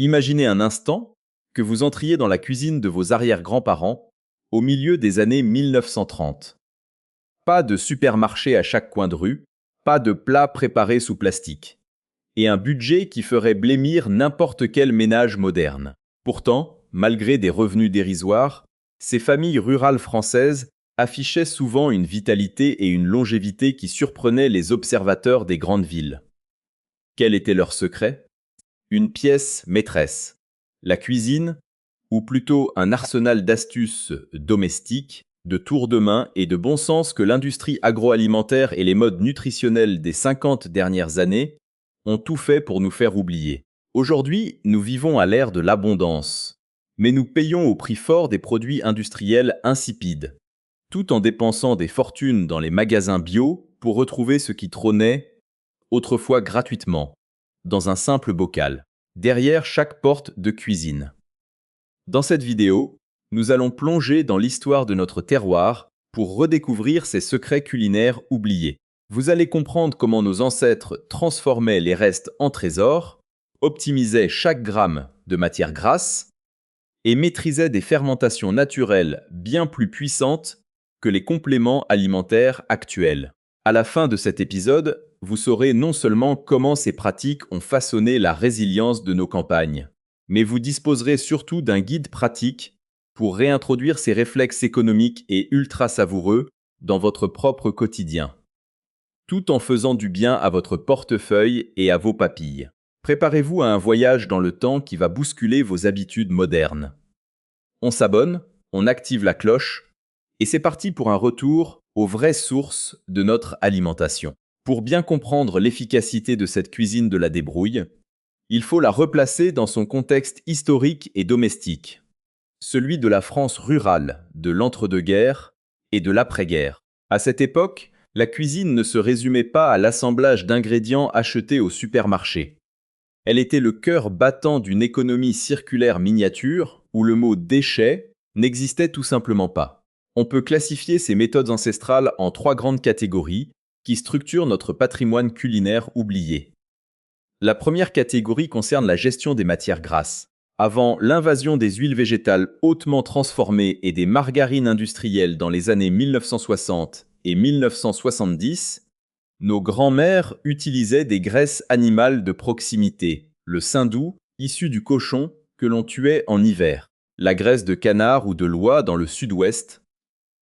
Imaginez un instant que vous entriez dans la cuisine de vos arrière-grands-parents au milieu des années 1930. Pas de supermarché à chaque coin de rue, pas de plats préparés sous plastique, et un budget qui ferait blêmir n'importe quel ménage moderne. Pourtant, malgré des revenus dérisoires, ces familles rurales françaises affichaient souvent une vitalité et une longévité qui surprenaient les observateurs des grandes villes. Quel était leur secret? Une pièce maîtresse, la cuisine, ou plutôt un arsenal d'astuces domestiques, de tours de main et de bon sens que l'industrie agroalimentaire et les modes nutritionnels des 50 dernières années ont tout fait pour nous faire oublier. Aujourd'hui, nous vivons à l'ère de l'abondance, mais nous payons au prix fort des produits industriels insipides, tout en dépensant des fortunes dans les magasins bio pour retrouver ce qui trônait autrefois gratuitement, dans un simple bocal, derrière chaque porte de cuisine. Dans cette vidéo, nous allons plonger dans l'histoire de notre terroir pour redécouvrir ces secrets culinaires oubliés. Vous allez comprendre comment nos ancêtres transformaient les restes en trésors, optimisaient chaque gramme de matière grasse et maîtrisaient des fermentations naturelles bien plus puissantes que les compléments alimentaires actuels. À la fin de cet épisode, vous saurez non seulement comment ces pratiques ont façonné la résilience de nos campagnes, mais vous disposerez surtout d'un guide pratique pour réintroduire ces réflexes économiques et ultra savoureux dans votre propre quotidien, tout en faisant du bien à votre portefeuille et à vos papilles. Préparez-vous à un voyage dans le temps qui va bousculer vos habitudes modernes. On s'abonne, on active la cloche, et c'est parti pour un retour aux vraies sources de notre alimentation. Pour bien comprendre l'efficacité de cette cuisine de la débrouille, il faut la replacer dans son contexte historique et domestique, celui de la France rurale, de l'entre-deux-guerres et de l'après-guerre. À cette époque, la cuisine ne se résumait pas à l'assemblage d'ingrédients achetés au supermarché. Elle était le cœur battant d'une économie circulaire miniature où le mot « déchet » n'existait tout simplement pas. On peut classifier ces méthodes ancestrales en 3 grandes catégories qui structurent notre patrimoine culinaire oublié. La première catégorie concerne la gestion des matières grasses. Avant l'invasion des huiles végétales hautement transformées et des margarines industrielles dans les années 1960 et 1970, nos grands-mères utilisaient des graisses animales de proximité, le saindoux, issu du cochon que l'on tuait en hiver, la graisse de canard ou de l'oie dans le sud-ouest,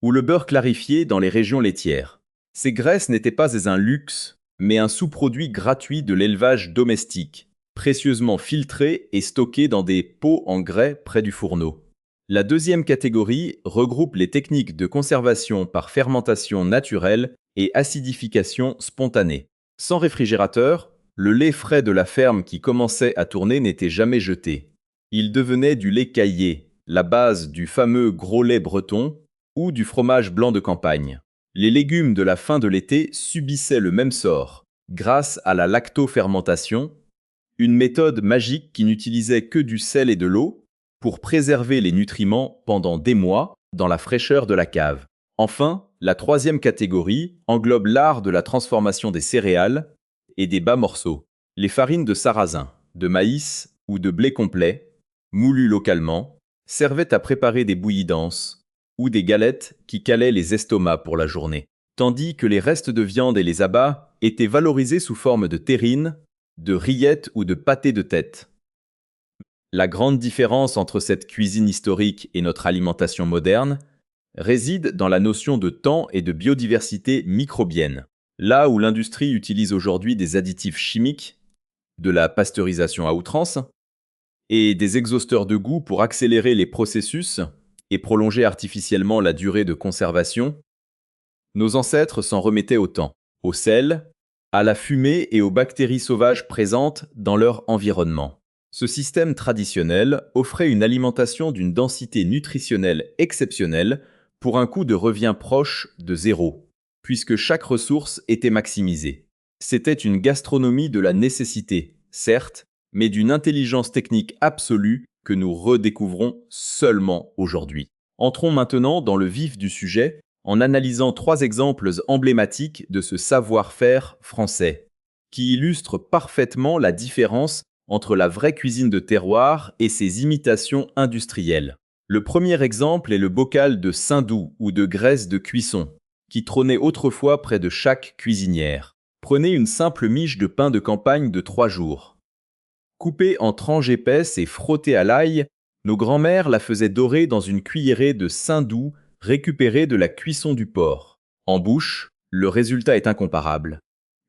ou le beurre clarifié dans les régions laitières. Ces graisses n'étaient pas un luxe, mais un sous-produit gratuit de l'élevage domestique, précieusement filtré et stocké dans des pots en grès près du fourneau. La deuxième catégorie regroupe les techniques de conservation par fermentation naturelle et acidification spontanée. Sans réfrigérateur, le lait frais de la ferme qui commençait à tourner n'était jamais jeté. Il devenait du lait caillé, la base du fameux gros lait breton ou du fromage blanc de campagne. Les légumes de la fin de l'été subissaient le même sort, grâce à la lactofermentation, une méthode magique qui n'utilisait que du sel et de l'eau pour préserver les nutriments pendant des mois dans la fraîcheur de la cave. Enfin, la troisième catégorie englobe l'art de la transformation des céréales et des bas morceaux. Les farines de sarrasin, de maïs ou de blé complet, moulues localement, servaient à préparer des bouillies denses ou des galettes qui calaient les estomacs pour la journée, tandis que les restes de viande et les abats étaient valorisés sous forme de terrine, de rillettes ou de pâté de tête. La grande différence entre cette cuisine historique et notre alimentation moderne réside dans la notion de temps et de biodiversité microbienne. Là où l'industrie utilise aujourd'hui des additifs chimiques, de la pasteurisation à outrance, et des exhausteurs de goût pour accélérer les processus et prolonger artificiellement la durée de conservation, nos ancêtres s'en remettaient au temps, au sel, à la fumée et aux bactéries sauvages présentes dans leur environnement. Ce système traditionnel offrait une alimentation d'une densité nutritionnelle exceptionnelle pour un coût de revient proche de zéro, puisque chaque ressource était maximisée. C'était une gastronomie de la nécessité, certes, mais d'une intelligence technique absolue que nous redécouvrons seulement aujourd'hui. Entrons maintenant dans le vif du sujet en analysant 3 exemples emblématiques de ce savoir-faire français, qui illustrent parfaitement la différence entre la vraie cuisine de terroir et ses imitations industrielles. Le premier exemple est le bocal de saindoux ou de graisse de cuisson, qui trônait autrefois près de chaque cuisinière. Prenez une simple miche de pain de campagne de 3 jours. Coupée en tranches épaisses et frottée à l'ail, nos grands-mères la faisaient dorer dans une cuillerée de saindoux récupérée de la cuisson du porc. En bouche, le résultat est incomparable.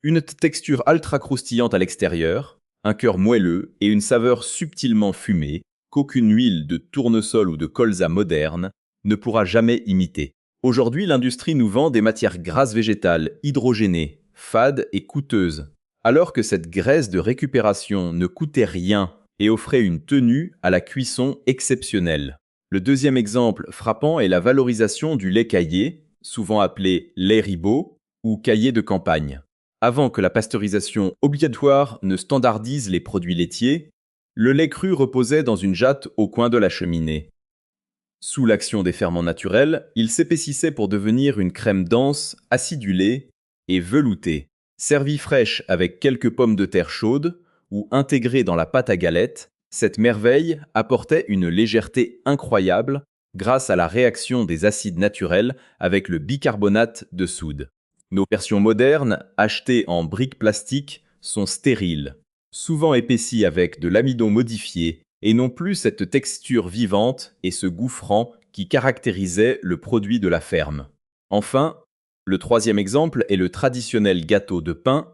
Une texture ultra croustillante à l'extérieur, un cœur moelleux et une saveur subtilement fumée qu'aucune huile de tournesol ou de colza moderne ne pourra jamais imiter. Aujourd'hui, l'industrie nous vend des matières grasses végétales, hydrogénées, fades et coûteuses, alors que cette graisse de récupération ne coûtait rien et offrait une tenue à la cuisson exceptionnelle. Le deuxième exemple frappant est la valorisation du lait caillé, souvent appelé lait ribot ou caillé de campagne. Avant que la pasteurisation obligatoire ne standardise les produits laitiers, le lait cru reposait dans une jatte au coin de la cheminée. Sous l'action des ferments naturels, il s'épaississait pour devenir une crème dense, acidulée et veloutée. Servie fraîche avec quelques pommes de terre chaudes ou intégrée dans la pâte à galette, cette merveille apportait une légèreté incroyable grâce à la réaction des acides naturels avec le bicarbonate de soude. Nos versions modernes, achetées en briques plastiques, sont stériles, souvent épaissies avec de l'amidon modifié et non plus cette texture vivante et ce goût franc qui caractérisait le produit de la ferme. Enfin, le troisième exemple est le traditionnel gâteau de pain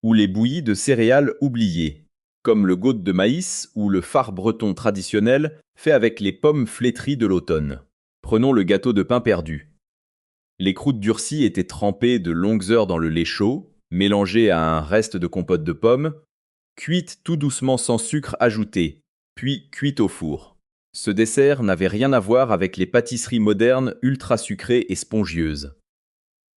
ou les bouillies de céréales oubliées, comme le gaute de maïs ou le fard breton traditionnel fait avec les pommes flétries de l'automne. Prenons le gâteau de pain perdu. Les croûtes durcies étaient trempées de longues heures dans le lait chaud, mélangées à un reste de compote de pommes, cuites tout doucement sans sucre ajouté, puis cuites au four. Ce dessert n'avait rien à voir avec les pâtisseries modernes ultra sucrées et spongieuses.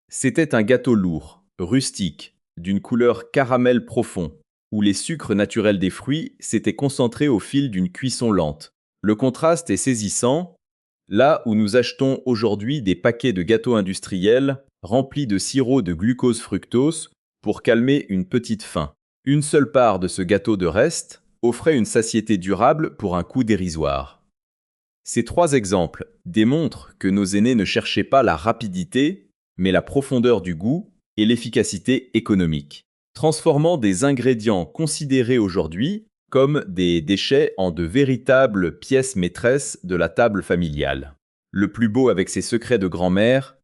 C'était un gâteau lourd, rustique, d'une couleur caramel profond, où les sucres naturels des fruits s'étaient concentrés au fil d'une cuisson lente. Le contraste est saisissant, là où nous achetons aujourd'hui des paquets de gâteaux industriels remplis de sirop de glucose-fructose pour calmer une petite faim. Une seule part de ce gâteau de reste offrait une satiété durable pour un coût dérisoire. Ces 3 exemples démontrent que nos aînés ne cherchaient pas la rapidité, mais la profondeur du goût et l'efficacité économique, transformant des ingrédients considérés aujourd'hui comme des déchets en de véritables pièces maîtresses de la table familiale. Le plus beau avec ces secrets de grand-mère,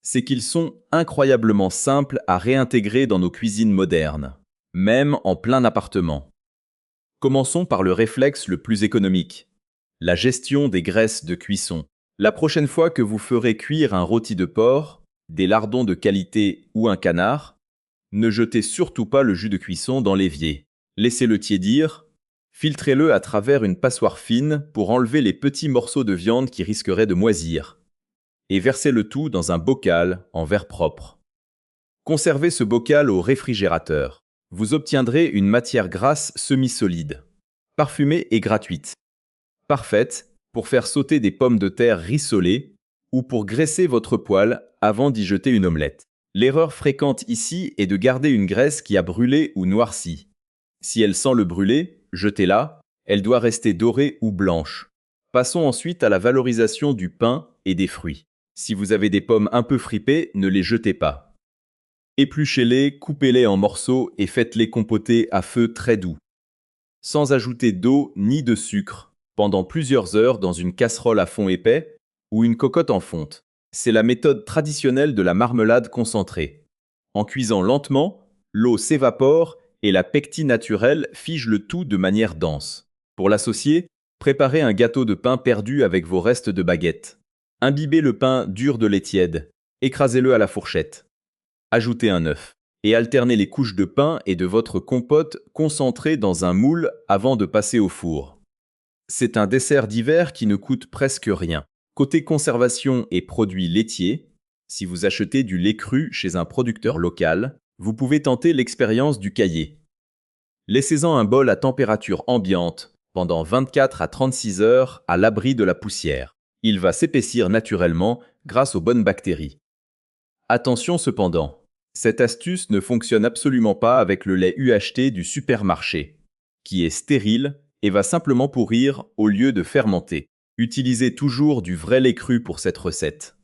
c'est qu'ils sont incroyablement simples à réintégrer dans nos cuisines modernes, même en plein appartement. Commençons par le réflexe le plus économique, la gestion des graisses de cuisson. La prochaine fois que vous ferez cuire un rôti de porc, des lardons de qualité ou un canard, ne jetez surtout pas le jus de cuisson dans l'évier. Laissez-le tiédir, filtrez-le à travers une passoire fine pour enlever les petits morceaux de viande qui risqueraient de moisir, et versez le tout dans un bocal en verre propre. Conservez ce bocal au réfrigérateur. Vous obtiendrez une matière grasse semi-solide, parfumée et gratuite, parfaite pour faire sauter des pommes de terre rissolées ou pour graisser votre poêle avant d'y jeter une omelette. L'erreur fréquente ici est de garder une graisse qui a brûlé ou noirci. Si elle sent le brûler, jetez-la, elle doit rester dorée ou blanche. Passons ensuite à la valorisation du pain et des fruits. Si vous avez des pommes un peu fripées, ne les jetez pas. Épluchez-les, coupez-les en morceaux et faites-les compoter à feu très doux, sans ajouter d'eau ni de sucre, pendant plusieurs heures dans une casserole à fond épais ou une cocotte en fonte. C'est la méthode traditionnelle de la marmelade concentrée. En cuisant lentement, l'eau s'évapore et la pectine naturelle fige le tout de manière dense. Pour l'associer, préparez un gâteau de pain perdu avec vos restes de baguette. Imbibez le pain dur de lait tiède. Écrasez-le à la fourchette. Ajoutez un œuf et alternez les couches de pain et de votre compote concentrée dans un moule avant de passer au four. C'est un dessert d'hiver qui ne coûte presque rien. Côté conservation et produits laitiers, si vous achetez du lait cru chez un producteur local, vous pouvez tenter l'expérience du caillé. Laissez-en un bol à température ambiante pendant 24 à 36 heures à l'abri de la poussière. Il va s'épaissir naturellement grâce aux bonnes bactéries. Attention cependant, cette astuce ne fonctionne absolument pas avec le lait UHT du supermarché, qui est stérile et va simplement pourrir au lieu de fermenter. Utilisez toujours du vrai lait cru pour cette recette.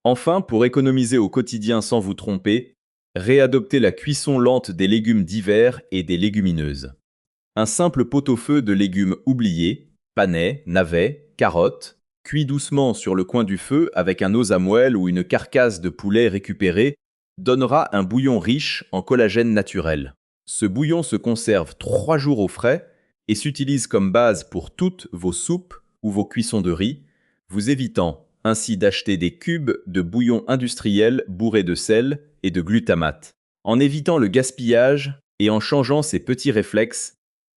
Enfin, pour économiser au quotidien sans vous tromper, réadoptez la cuisson lente des légumes d'hiver et des légumineuses. Un simple pot-au-feu de légumes oubliés, panais, navets, carottes, cuit doucement sur le coin du feu avec un os à moelle ou une carcasse de poulet récupérée, donnera un bouillon riche en collagène naturel. Ce bouillon se conserve 3 jours au frais et s'utilise comme base pour toutes vos soupes ou vos cuissons de riz, vous évitant ainsi d'acheter des cubes de bouillon industriel bourrés de sel et de glutamate. En évitant le gaspillage et en changeant ces petits réflexes,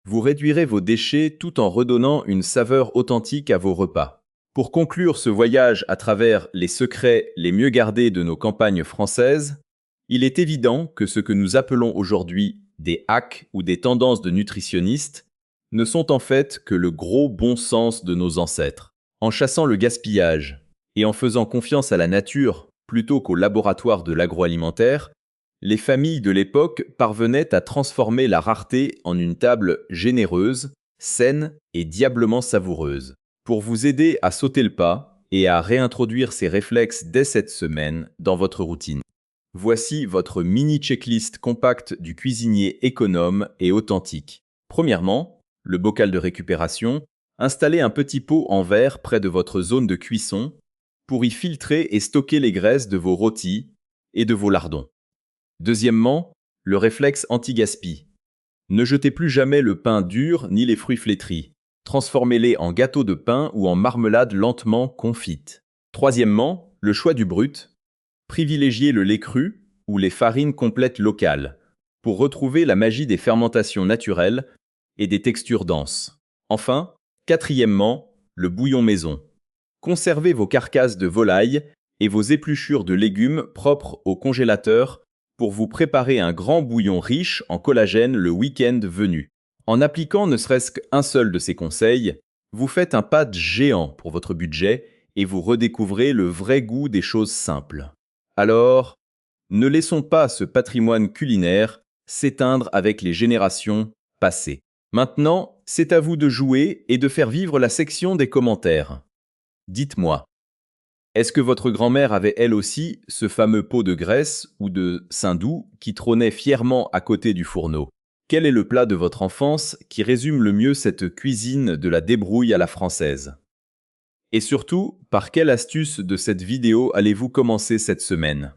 vous réduirez vos déchets tout en redonnant une saveur authentique à vos repas. Pour conclure ce voyage à travers les secrets les mieux gardés de nos campagnes françaises, il est évident que ce que nous appelons aujourd'hui des hacks ou des tendances de nutritionnistes ne sont en fait que le gros bon sens de nos ancêtres. En chassant le gaspillage et en faisant confiance à la nature plutôt qu'au laboratoire de l'agroalimentaire, les familles de l'époque parvenaient à transformer la rareté en une table généreuse, saine et diablement savoureuse. Pour vous aider à sauter le pas et à réintroduire ces réflexes dès cette semaine dans votre routine, voici votre mini-checklist compacte du cuisinier économe et authentique. Premièrement, le bocal de récupération. Installez un petit pot en verre près de votre zone de cuisson pour y filtrer et stocker les graisses de vos rôtis et de vos lardons. Deuxièmement, le réflexe anti-gaspi. Ne jetez plus jamais le pain dur ni les fruits flétris. Transformez-les en gâteau de pain ou en marmelade lentement confite. Troisièmement, le choix du brut. Privilégiez le lait cru ou les farines complètes locales pour retrouver la magie des fermentations naturelles et des textures denses. Enfin, quatrièmement, le bouillon maison. Conservez vos carcasses de volaille et vos épluchures de légumes propres au congélateur pour vous préparer un grand bouillon riche en collagène le week-end venu. En appliquant ne serait-ce qu'un seul de ces conseils, vous faites un pas géant pour votre budget et vous redécouvrez le vrai goût des choses simples. Alors, ne laissons pas ce patrimoine culinaire s'éteindre avec les générations passées. Maintenant, c'est à vous de jouer et de faire vivre la section des commentaires. Dites-moi, est-ce que votre grand-mère avait elle aussi ce fameux pot de graisse ou de saindoux qui trônait fièrement à côté du fourneau? Quel est le plat de votre enfance qui résume le mieux cette cuisine de la débrouille à la française? Et surtout, par quelle astuce de cette vidéo allez-vous commencer cette semaine?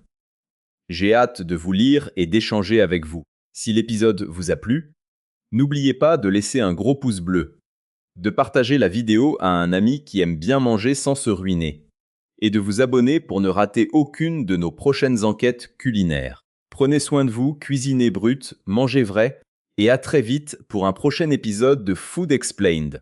J'ai hâte de vous lire et d'échanger avec vous. Si l'épisode vous a plu, n'oubliez pas de laisser un gros pouce bleu, de partager la vidéo à un ami qui aime bien manger sans se ruiner, et de vous abonner pour ne rater aucune de nos prochaines enquêtes culinaires. Prenez soin de vous, cuisinez brut, mangez vrai, et à très vite pour un prochain épisode de Food Explained.